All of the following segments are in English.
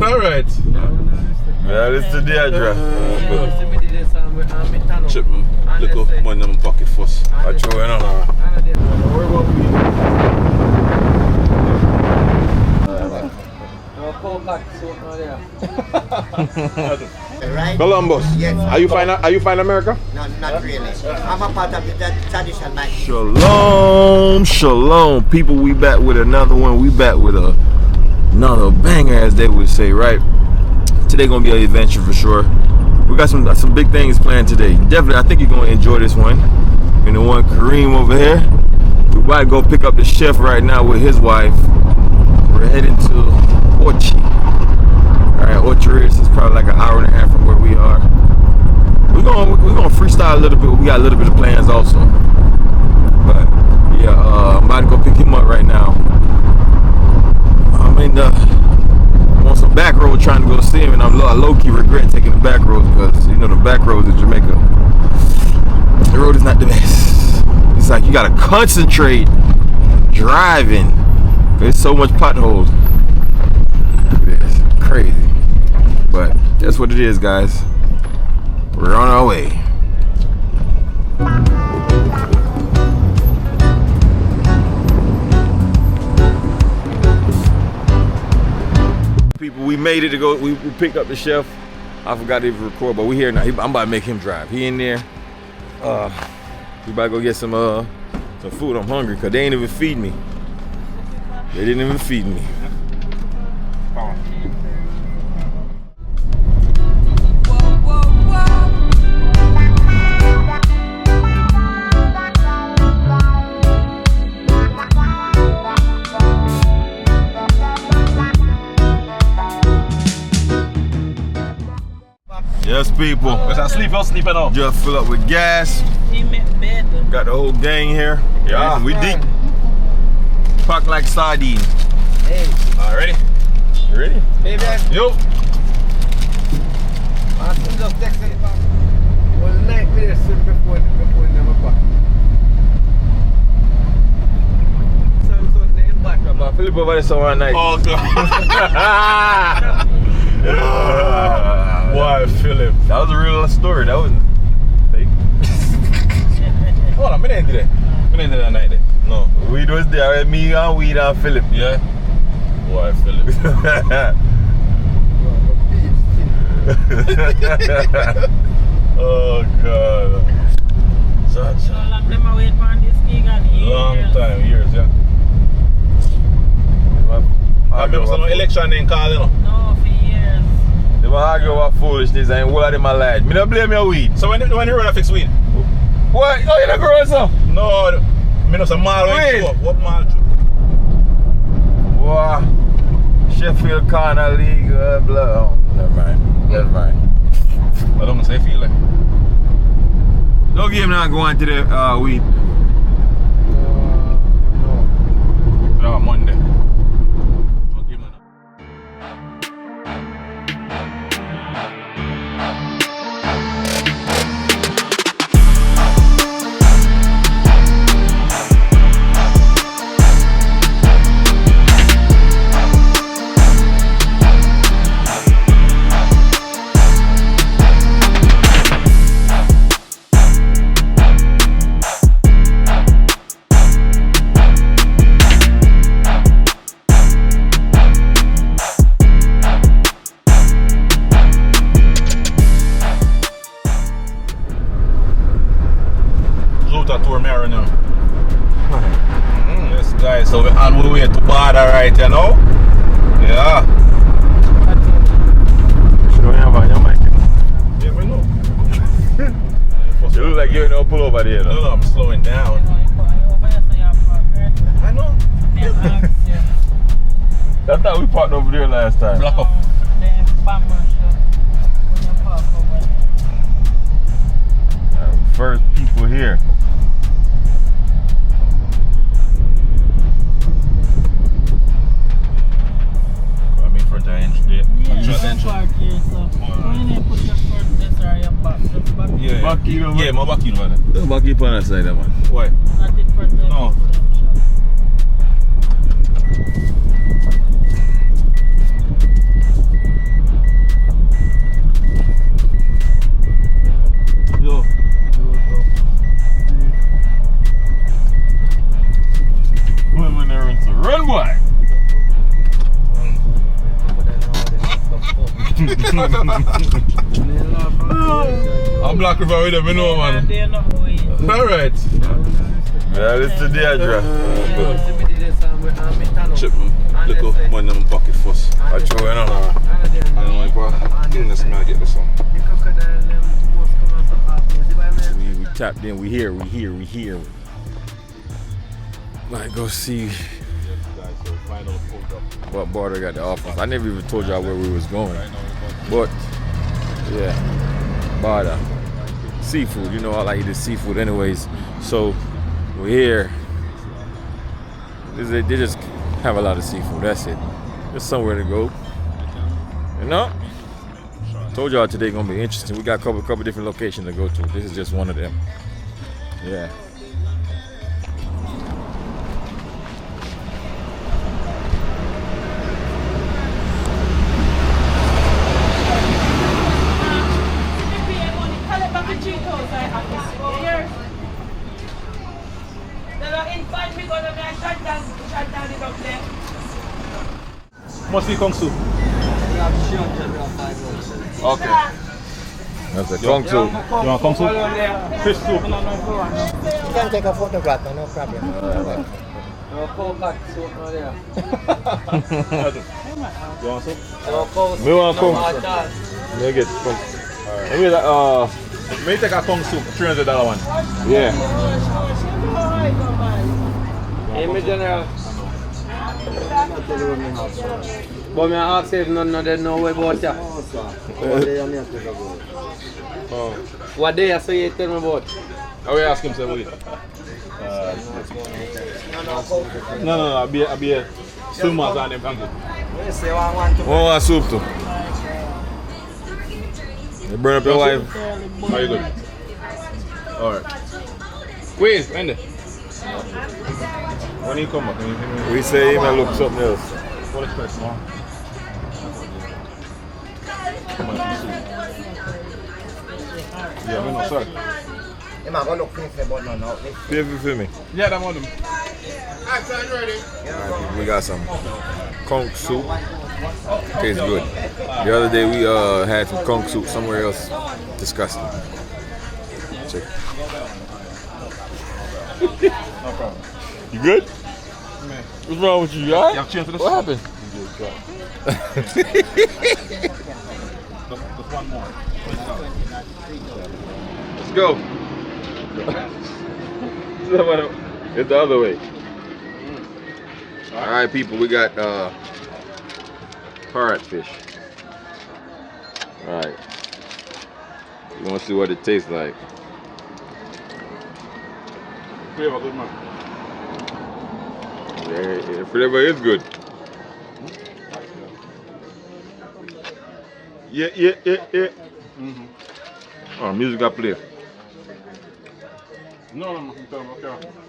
alright. Yeah, this is the address. Chip me. Look up one of them pocket first. I throw it on. Where will we? Columbus. Yes. Are you find America? No, not really. I'm a part of the traditional night. Shalom, people. We back with another one. We back with another banger, as they would say, right? Today gonna be an adventure for sure. We got some big things planned today. Definitely, I think you're gonna enjoy this one. And the one Kareem over here. We about to go pick up the chef right now with his wife. We're heading to Ochi. Alright, Ochi is probably like an hour and a half from where we are. We're gonna freestyle a little bit. We got a little bit of plans also. But yeah, I'm about to go pick him up right now. I'm on some back road trying to go see him, and I low-key regret taking the back roads because you know the back roads in Jamaica, the road is not the best. It's like you gotta concentrate driving. There's so much potholes. It's crazy. But that's what it is, guys. We're on our way. People, we made it to go. We picked up the chef. I forgot to even record, but we here now. I'm about to make him drive. He in there. We about to go get some food. I'm hungry because they ain't even feed me. They didn't even feed me. Yes, people. I'll sleep now. Just fill up with gas. Got the whole gang here. Yeah. We deep. Packed like sardine. Hey. Ready? You ready? Hey, man. Yo. I still just texting it back. It was a night there soon before them back. Some name back. Philip over there somewhere night. Oh, God. Boy, Philip. That was a real story. That wasn't fake. Hold on, I didn't do that. I didn't do that night there. No. Weed was there. Me and Weed and Philip. Yeah. Boy, Philip. Oh, God. So long them away from this gig and Long time, years, yeah. I remember some election in Carlino. No, for years. They were arguing about foolishness and what are my lads. Me don't blame your weed. So when you run a fix weed? What? Oh, you not growing some? No, me know some mall when you what mall? Wow. Sheffield Corner League, blah. Oh, never mind. I don't say feel like. Don't give him not going to the weed. No, Monday. Yes, guys, so we're on the way to Border, right, you know? Yeah. Yeah, we know. You look like you're no pull over there. No, I'm slowing down. I know. I thought we parked over there last time. Block up. First people here. I'm in front of the entrance. Yeah, park here, so when you put your foot this or your back, just back. Yeah, Back here, yeah, my back in, man. Back here on that side, man. Why? Not in front of No. the shop. I'm Black River with them, you know, man. They're not away. Alright. Yeah, this is the Deidre. Chip little money in my pocket first. I true, you know. I don't know if I do this, man, I get this one. We tapped in, we here. Might go see what Border got to offer. I never even told y'all where we was going. But, yeah, Border. Seafood, you know I like this seafood anyways. So, we're here. They just have a lot of seafood, that's it. There's somewhere to go. You know? Told y'all today gonna be interesting. We got a couple different locations to go to. This is just one of them. Yeah. Must be Kung Su. Okay. That's a Kung Su. You want Kung Su? Fish soup. You can take a photograph, no problem. No coconut soup, no there. You want soup? No coconut. Me want Kung Su. Me get Kung Su. Let me May take a Kung Su, $300 one. yeah. Hey, me general. But me ask if none of them know about you. What day I say you tell me about? I will ask him something. No, I'll be a sumas on them country. Want soup too? You burn up your wife? How you good? Alright. Quiz, end it. When you come back, We say he might look something else. What express, man? Yeah, we know, sorry. You might go look for the button now. Pay for me. Yeah, that one. Action ready. Alright, we got some Kung soup. Tastes good. The other day we had some Kung soup somewhere else. Disgusting. Check. No problem. You good? What's wrong with you? You alright? Yeah, cheers to this. What happened? Just one more. Let's go. It's the other way. Alright people, we got parrot fish. Alright. You wanna see what it tastes like. Flavor good, man. Yeah, the flavor is good. Yeah. Oh, music got play. No, okay.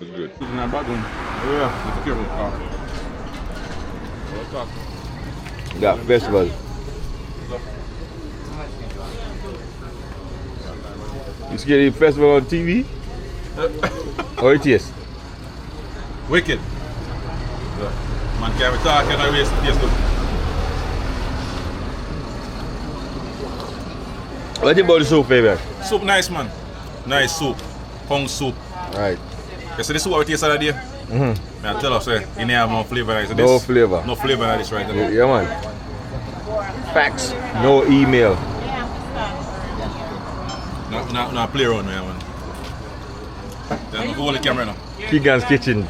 It's good. It's in our bathroom. Yeah, it's careful. We got festival. You scared of the festival on TV? Or it is? Wicked. Man, can't be talking and waste good. What do you think about the soup, baby? Soup nice, man. Nice soup. Kung soup. Right. You see this is what we taste of the day? I tell us, you didn't have no flavor like this. No flavor. No flavor like this right now. Yeah, man. Facts. No email. No play around, man. Then hold the camera now. Keegan's Kitchen.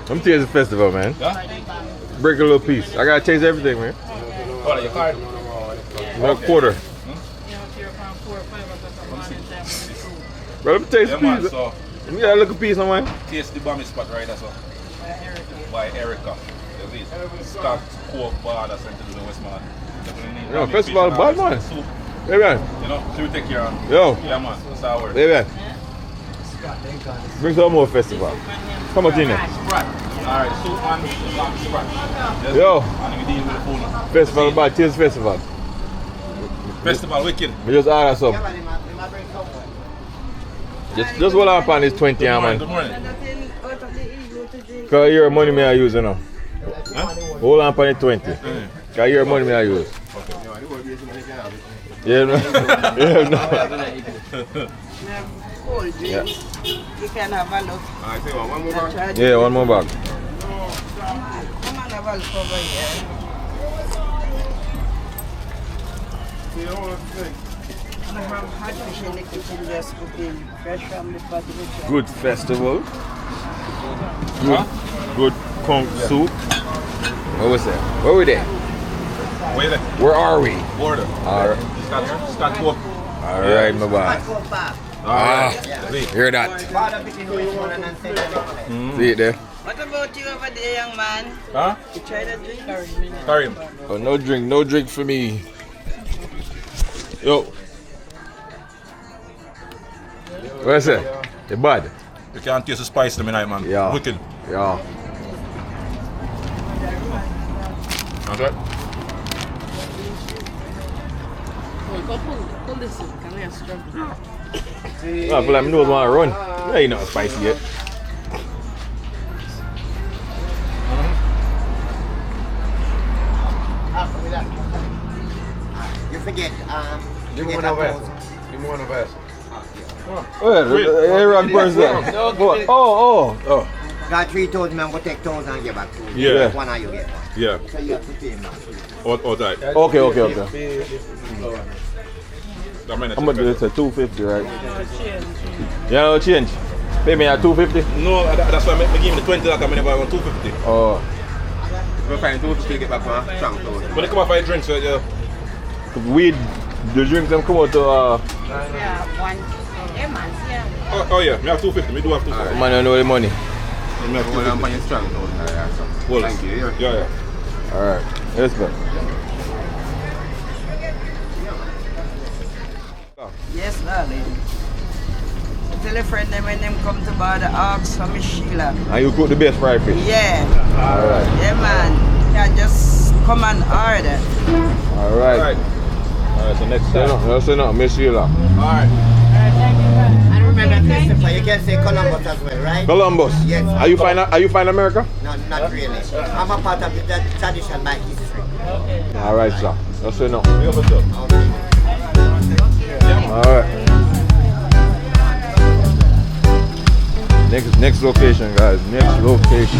I'm taste the festival, man. Yeah? Break a little piece. I gotta taste everything, man. Hold on, your card. No quarter. Bro, let me taste Yeah, the man, piece. so Let me get a little piece on mine. taste the bomb spot right that's all. By Erica. Scott, Coke, Bar, that's sent to the Westman. Yo, festival bad, man. Soup. Hey, man. You know, should we take care of? Yo. Yeah, man. That's how it works. Hey, man. Bring some more festival. Come on, Tina. Sprat. Alright, soup and bomb sprat. Yes. Yo. And we deal with the phone now. Festival bad. Taste festival. Festival wicked. We just order some. Just hold on upon this 20, man. Good morning. Cause your money may I use, you know. Huh? Hold on upon the 20. Cause your money may I use. Okay. Yeah, no. Yeah, no. Cold drinks. You can have a look. One more bag. Yeah, one more bag. Come on, have a look over here. I have hot fish in the kitchen just cooking fresh from the pot. Good festival. Good conch soup. What was that? Where were they? Where there? Where are we? Border. Alright. Scott Cook. Alright, my boy. Ah, hear that. See it there? What about you over there, young man? Huh? You try the drink? Karim. Oh, no drink for me. Yo. Where's it? The bud. You can't taste the spice in the night, man. Yeah. Wicked. Yeah. Okay. Pull this in. Can we struggle? I feel like my nose want to run. That ain't not spicy yet. You forget, Give me one of us. Give me one of us. Hey, rock person. Oh. got 3,000, man, go take 1,000 and give back to you. Yeah. One of you get one. Yeah. So you have to pay him back. All right. Okay. How much I'm gonna do it at 250, right? Yeah, no change. Pay me at 250. No, that's why I give him the 20 that I'm never want 250. Oh. We'll find 250 to get back one strong 1,000. When they come out for a drink, so yeah. Weed, the drinks them come out to Yeah, one. Yeah, man. Yeah. Oh yeah, me have 250. Me do have 250. man, I know the money. Me have 250. strong 1,000. Well, Thank you. Yeah. Alright, let's go. Yes, darling. Tell a friend them when them come to buy the ox for me Sheila. And you cook the best fried fish? Yeah. Alright. Yeah, man. You just come and order. Alright, so next time. Let's say no, Miss Sheila. Alright. And remember, Christopher, you can say Columbus as well, right? Columbus. Yes. Are you find America? No, not really. I'm a part of the tradition by history. Alright, sir. Let's say no. Big up yourself. Alright. Next location, guys. Next location.